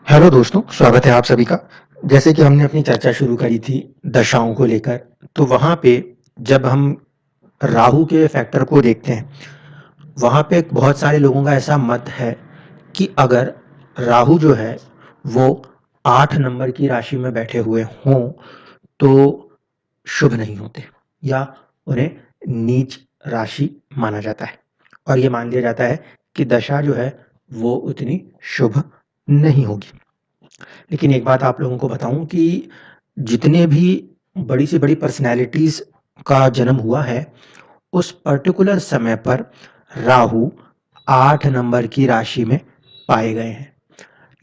Hello दोस्तों, स्वागत है आप सभी का। जैसे कि हमने अपनी चर्चा शुरू करी थी दशाओं को लेकर, तो वहाँ पे जब हम राहु के फैक्टर को देखते हैं, वहाँ पे बहुत सारे लोगों का ऐसा मत है कि अगर राहु जो है वो 8 नंबर की राशि में बैठे हुए हों, तो शुभ नहीं होते या उन्हें नीच राशि माना जाता है और ये मान लिया जाता है कि दशा जो है वो उतनी शुभ नहीं होगी। लेकिन एक बात आप लोगों को बताऊं कि जितने भी बड़ी से बड़ी पर्सनैलिटीज का जन्म हुआ है, उस पर्टिकुलर समय पर राहु 8 नंबर की राशि में पाए गए हैं।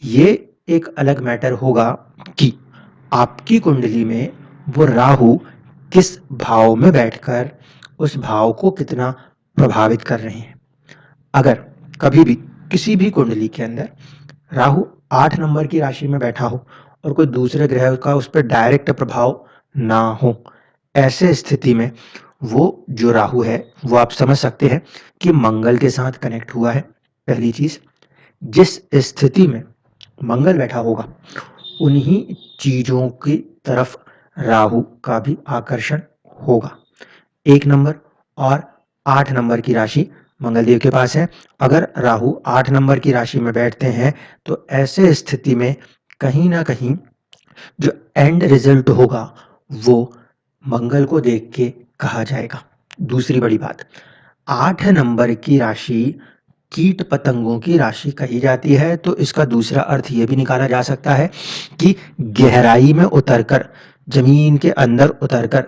ये एक अलग मैटर होगा कि आपकी कुंडली में वो राहु किस भाव में बैठकर उस भाव को कितना प्रभावित कर रहे हैं। अगर कभी भी किसी भी कुंडली के अंदर राहु 8 नंबर की राशि में बैठा हो और कोई दूसरे ग्रह का उस पर डायरेक्ट प्रभाव ना हो, ऐसे स्थिति में वो जो राहु है वो आप समझ सकते हैं कि मंगल के साथ कनेक्ट हुआ है। पहली चीज, जिस स्थिति में मंगल बैठा होगा उन्हीं चीजों की तरफ राहु का भी आकर्षण होगा। 1 नंबर और 8 नंबर की राशि मंगल देव के पास है। अगर राहु 8 नंबर की राशि में बैठते हैं, तो ऐसे स्थिति में कहीं ना कहीं जो एंड रिजल्ट होगा वो मंगल को देख के कहा जाएगा। दूसरी बड़ी बात, 8 नंबर की राशि कीट पतंगों की राशि कही जाती है, तो इसका दूसरा अर्थ ये भी निकाला जा सकता है कि गहराई में उतरकर, जमीन के अंदर उतरकर,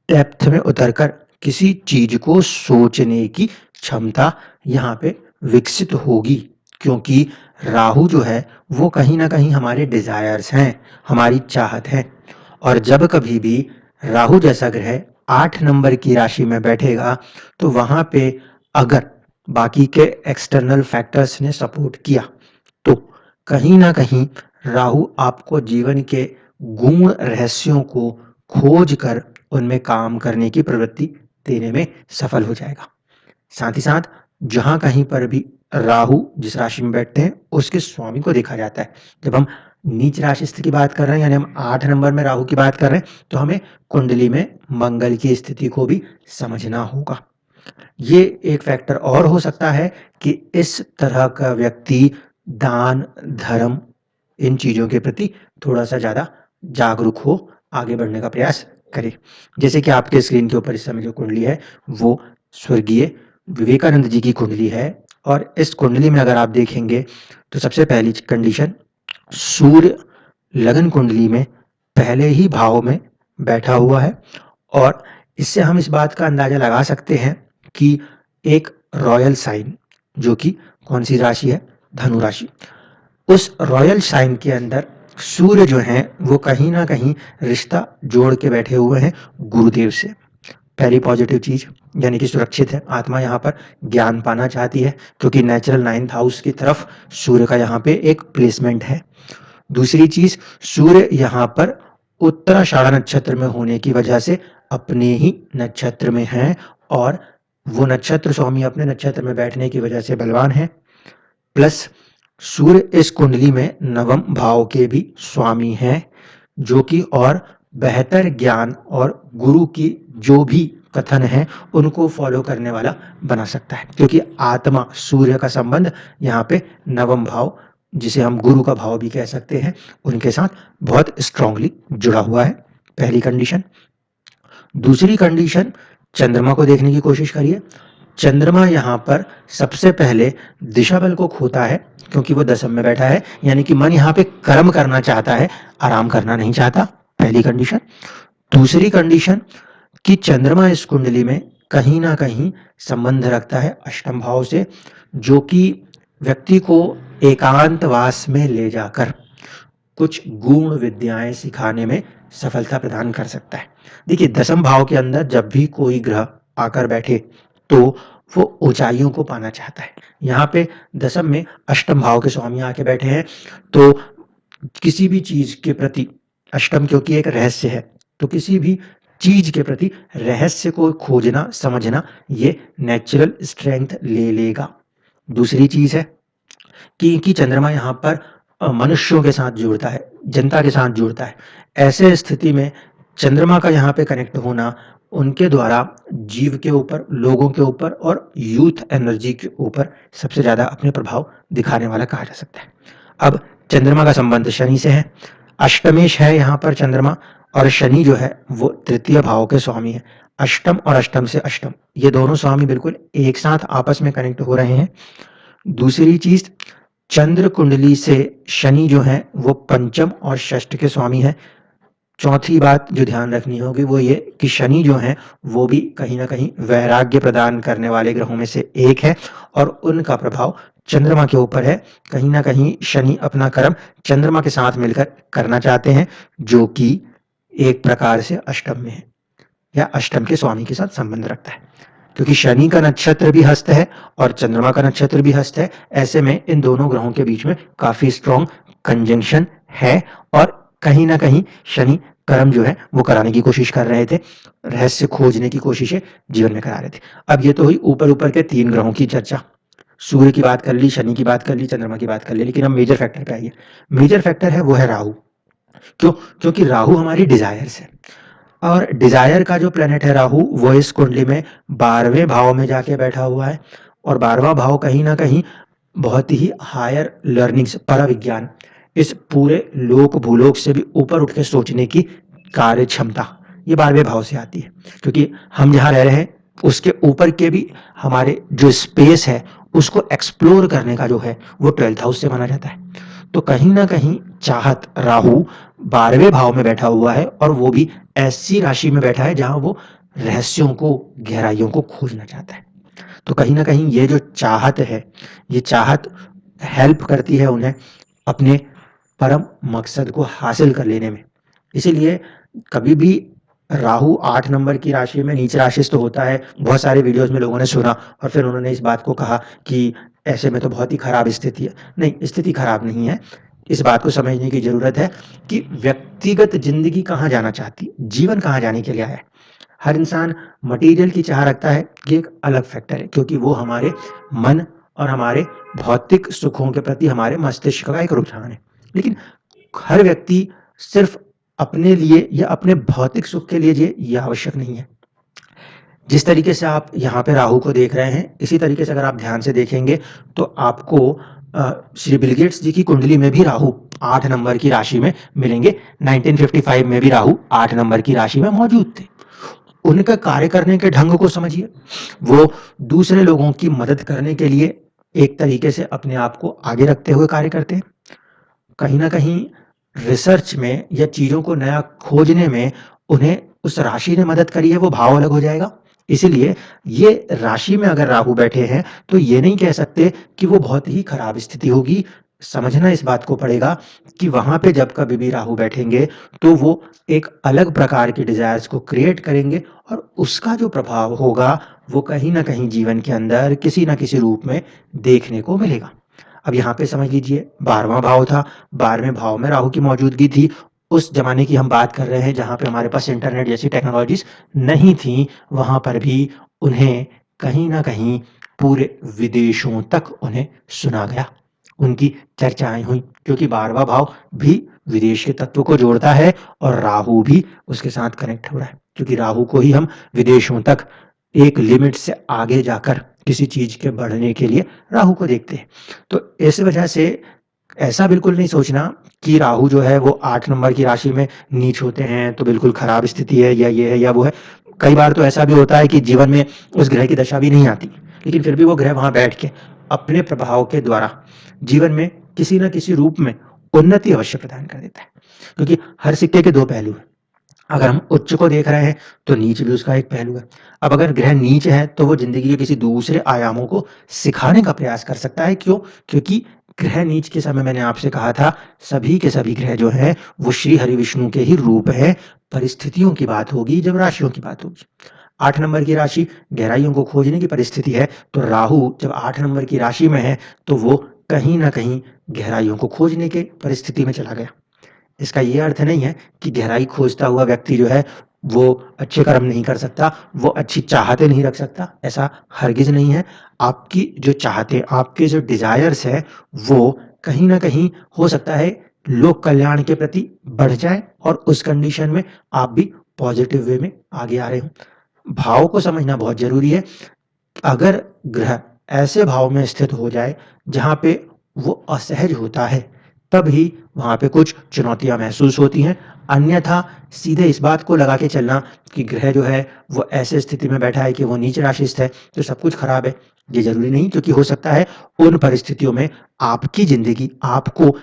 डेप्थ में उतरकर किसी चीज को सोचने की क्षमता यहाँ पे विकसित होगी। क्योंकि राहु जो है वो कहीं ना कहीं हमारे डिजायर्स हैं, हमारी चाहत है। और जब कभी भी राहु जैसा ग्रह 8 नंबर की राशि में बैठेगा, तो वहां पे अगर बाकी के एक्सटर्नल फैक्टर्स ने सपोर्ट किया, तो कहीं ना कहीं राहु आपको जीवन के गूढ़ रहस्यों को खोज कर उनमें काम करने की प्रवृत्ति देने में सफल हो जाएगा। साथ ही साथ जहां कहीं पर भी राहु जिस राशि में बैठते हैं उसके स्वामी को देखा जाता है। जब हम नीच राशि स्थिति की बात कर रहे हैं, यानी हम 8 नंबर में राहु की बात कर रहे हैं, तो हमें कुंडली में मंगल की स्थिति को भी समझना होगा। ये एक फैक्टर और हो सकता है कि इस तरह का व्यक्ति दान धर्म इन चीजों के प्रति थोड़ा सा ज्यादा जागरूक हो, आगे बढ़ने का प्रयास करे। जैसे कि आपके स्क्रीन के ऊपर इस समय जो कुंडली है वो स्वर्गीय विवेकानंद जी की कुंडली है। और इस कुंडली में अगर आप देखेंगे तो सबसे पहली कंडीशन, सूर्य लगन कुंडली में पहले ही भाव में बैठा हुआ है। और इससे हम इस बात का अंदाजा लगा सकते हैं कि एक रॉयल साइन, जो कि कौन सी राशि है, धनु राशि, उस रॉयल साइन के अंदर सूर्य जो है वो कहीं ना कहीं रिश्ता जोड़ के बैठे हुए हैं गुरुदेव से। पहली पॉजिटिव चीज, यानी कि सुरक्षित है। आत्मा यहाँ पर ज्ञान पाना चाहती है क्योंकि नेचुरल 9th हाउस की तरफ सूर्य का यहाँ पे एक प्लेसमेंट है। दूसरी चीज, सूर्य यहाँ पर उत्तराषाढ़ा नक्षत्र में होने की वजह से अपने ही नक्षत्र में है और वो नक्षत्र स्वामी अपने नक्षत्र में बैठने की वजह से बलवान है। प्लस सूर्य इस कुंडली में नवम भाव के भी स्वामी हैं, जो कि और बेहतर ज्ञान और गुरु की जो भी कथन है उनको फॉलो करने वाला बना सकता है। क्योंकि आत्मा सूर्य का संबंध यहाँ पे नवम भाव, जिसे हम गुरु का भाव भी कह सकते हैं, उनके साथ बहुत स्ट्रांगली जुड़ा हुआ है। पहली कंडीशन। दूसरी कंडीशन, चंद्रमा को देखने की कोशिश करिए। चंद्रमा यहाँ पर सबसे पहले दिशा बल को खोता है क्योंकि वो दशम में बैठा है, यानी कि मन यहाँ पे कर्म करना चाहता है, आराम करना नहीं चाहता। पहली कंडीशन। दूसरी कंडीशन कि चंद्रमा इस कुंडली में कहीं ना कहीं संबंध रखता है अष्टम भाव से, जो कि व्यक्ति को एकांतवास में ले जाकर कुछ गूढ़ विद्याएं सिखाने में सफलता प्रदान कर सकता है। देखिए, दसम भाव के अंदर जब भी कोई ग्रह आकर बैठे तो वो ऊंचाइयों को पाना चाहता है। यहाँ पे दसम में अष्टम भाव के स्वामी आके बैठे हैं, तो किसी भी चीज के प्रति, अष्टम क्योंकि एक रहस्य है, तो किसी भी चीज के प्रति रहस्य को खोजना समझना ये नेचुरल स्ट्रेंथ ले लेगा। दूसरी चीज है कि चंद्रमा यहाँ पर मनुष्यों के साथ जोड़ता है, जनता के साथ जोड़ता है। ऐसे स्थिति में चंद्रमा का यहाँ पे कनेक्ट होना उनके द्वारा जीव के ऊपर, लोगों के ऊपर और यूथ एनर्जी के ऊपर सबसे ज़्यादा अपने प्रभाव दिखाने वाला कहा जा सकता है। अब चंद्रमा का संबंध शनि से है, अष्टमेश है यहाँ पर चंद्रमा, और शनि जो है वो तृतीय भाव के स्वामी है। अष्टम और अष्टम से अष्टम, ये दोनों स्वामी बिल्कुल एक साथ आपस में कनेक्ट हो रहे हैं। दूसरी चीज, चंद्र कुंडली से शनि जो है वो पंचम और षष्ठ के स्वामी है। चौथी बात जो ध्यान रखनी होगी वो ये कि शनि जो है वो भी कहीं ना कहीं वैराग्य प्रदान करने वाले ग्रहों में से एक है, और उनका प्रभाव चंद्रमा के ऊपर है। कहीं ना कहीं शनि अपना कर्म चंद्रमा के साथ मिलकर करना चाहते हैं, जो कि एक प्रकार से अष्टम में है या अष्टम के स्वामी के साथ संबंध रखता है, क्योंकि शनि का नक्षत्र भी हस्त है और चंद्रमा का नक्षत्र भी हस्त है। ऐसे में इन दोनों ग्रहों के बीच में काफी स्ट्रॉन्ग कंजंक्शन है, और कहीं ना कहीं शनि कर्म जो है वो कराने की कोशिश कर रहे थे, रहस्य खोजने की कोशिशें जीवन में करा रहे थे। अब ये तो हुई ऊपर ऊपर के 3 ग्रहों की चर्चा। सूर्य की बात कर ली, शनि की बात कर ली, चंद्रमा की बात कर ली, लेकिन अब मेजर फैक्टर पे आइए। मेजर फैक्टर है वो है राहु। क्यों? क्योंकि राहु हमारी डिजायर्स है, और डिजायर का जो प्लेनेट है राहु वो इस कुंडली में 12वें भाव में जाके बैठा हुआ है, और 12वां भाव कहीं ना कहीं बहुत ही हायर लर्निंग्स, पर विज्ञान, इस पूरे लोक भूलोक से भी ऊपर उठ के सोचने की कार्य क्षमता, ये 12वें भाव से आती है। क्योंकि हम जहाँ रह रहे हैं उसके ऊपर के भी हमारे जो स्पेस है उसको एक्सप्लोर करने का जो है वो 12th हाउस से माना जाता है। तो कहीं ना कहीं चाहत, राहु 12वें भाव में बैठा हुआ है, और वो भी ऐसी राशि में बैठा है जहां वो रहस्यों को, गहराइयों को खोजना चाहता है। तो कहीं ना कहीं ये जो चाहत है, ये चाहत हेल्प करती है उन्हें अपने परम मकसद को हासिल कर लेने में। इसीलिए कभी भी राहु 8 नंबर की राशि में नीच राशि तो होता है, बहुत सारे वीडियोस में लोगों ने सुना और फिर उन्होंने इस बात को कहा कि ऐसे में तो बहुत ही खराब स्थिति है। नहीं, स्थिति खराब नहीं है। इस बात को समझने की जरूरत है कि व्यक्तिगत जिंदगी कहाँ जाना चाहती है, जीवन कहाँ जाने के लिए आया है। हर इंसान मटेरियल की चाह रखता है, ये एक अलग फैक्टर है, क्योंकि वो हमारे मन और हमारे भौतिक सुखों के प्रति हमारे मस्तिष्क का एक रुझान है। लेकिन हर व्यक्ति सिर्फ अपने लिए या अपने भौतिक सुख के लिए ये आवश्यक नहीं है। जिस तरीके से आप यहाँ पे राहु को देख रहे हैं, इसी तरीके से अगर आप ध्यान से देखेंगे तो आपको श्री बिल गेट्स जी की कुंडली में भी राहु 8 नंबर की राशि में मिलेंगे। 1955 में भी राहु 8 नंबर की राशि में मौजूद थे। उनका कार्य करने के ढंग को समझिए, वो दूसरे लोगों की मदद करने के लिए एक तरीके से अपने आप को आगे रखते हुए कार्य करते हैं। कहीं ना कहीं रिसर्च में या चीजों को नया खोजने में उन्हें उस राशि ने मदद करी है, वो भाव अलग हो जाएगा। इसीलिए ये राशि में अगर राहु बैठे हैं तो ये नहीं कह सकते कि वो बहुत ही खराब स्थिति होगी। समझना इस बात को पड़ेगा कि वहां पे जब कभी भी राहु बैठेंगे तो वो एक अलग प्रकार के डिजायर्स को क्रिएट करेंगे, और उसका जो प्रभाव होगा वो कहीं ना कहीं जीवन के अंदर किसी ना किसी रूप में देखने को मिलेगा। अब यहाँ पे समझ लीजिए 12वां भाव था, 12वें भाव में राहु की मौजूदगी थी। उस जमाने की हम बात कर रहे हैं जहां पे हमारे पास इंटरनेट जैसी टेक्नोलॉजीज नहीं थी, वहां पर भी उन्हें कहीं ना कहीं पूरे विदेशों तक उन्हें सुना गया, उनकी चर्चाएं हुई, क्योंकि 12वां भाव भी विदेश के तत्व को जोड़ता है और राहु भी उसके साथ कनेक्ट हो रहा है, क्योंकि राहु को ही हम विदेशों तक एक लिमिट से आगे जाकर किसी चीज के बढ़ने के लिए राहु को देखते हैं। तो इस वजह से ऐसा बिल्कुल नहीं सोचना कि राहु जो है वो 8 नंबर की राशि में नीच होते हैं तो बिल्कुल खराब स्थिति है या ये है या वो है। कई बार तो ऐसा भी होता है कि जीवन में उस ग्रह की दशा भी नहीं आती, लेकिन फिर भी वो ग्रह वहां बैठ के अपने प्रभाव के द्वारा जीवन में किसी ना किसी रूप में उन्नति अवश्य प्रदान कर देता है। क्योंकि हर सिक्के के 2 पहलू हैं। अगर हम उच्च को देख रहे हैं तो नीच भी उसका एक पहलू है। अब अगर ग्रह नीच है तो वो जिंदगी के किसी दूसरे आयामों को सिखाने का प्रयास कर सकता है। क्यों? क्योंकि ग्रह नीच के समय मैंने आपसे कहा था सभी के सभी ग्रह जो है वो श्री हरि विष्णु के ही रूप है। परिस्थितियों की बात होगी जब राशियों की बात होगी। 8 नंबर की राशि गहराइयों को खोजने की परिस्थिति है, तो राहु जब 8 नंबर की राशि में है तो वो कहीं ना कहीं गहराइयों को खोजने के परिस्थिति में चला गया। इसका ये अर्थ नहीं है कि गहराई खोजता हुआ व्यक्ति जो है वो अच्छे कर्म नहीं कर सकता, वो अच्छी चाहते नहीं रख सकता, ऐसा हरगिज नहीं है। आपकी जो चाहते, आपके जो डिजायर्स है वो कहीं न कहीं हो सकता है लोक कल्याण के प्रति बढ़ जाए और उस कंडीशन में आप भी पॉजिटिव वे में आगे आ रहे हो। भाव को समझना बहुत ज़रूरी है। अगर ग्रह ऐसे भाव में स्थित हो जाए जहाँ पे वो असहज होता है, तब ही वहाँ पे कुछ चुनौतियाँ महसूस होती हैं। अन्यथा सीधे इस बात को लगा के चलना कि ग्रह जो है वो ऐसे स्थिति में बैठा है कि वो नीच राशिस्थ है, तो सब कुछ खराब है, ये ज़रूरी नहीं, क्योंकि हो सकता है उन परिस्थितियों में आपकी ज़िंदगी आपको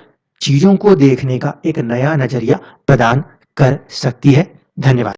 चीज़ों को देखने का एक नया नज़रिया प्रदान कर सकती है। धन्यवाद।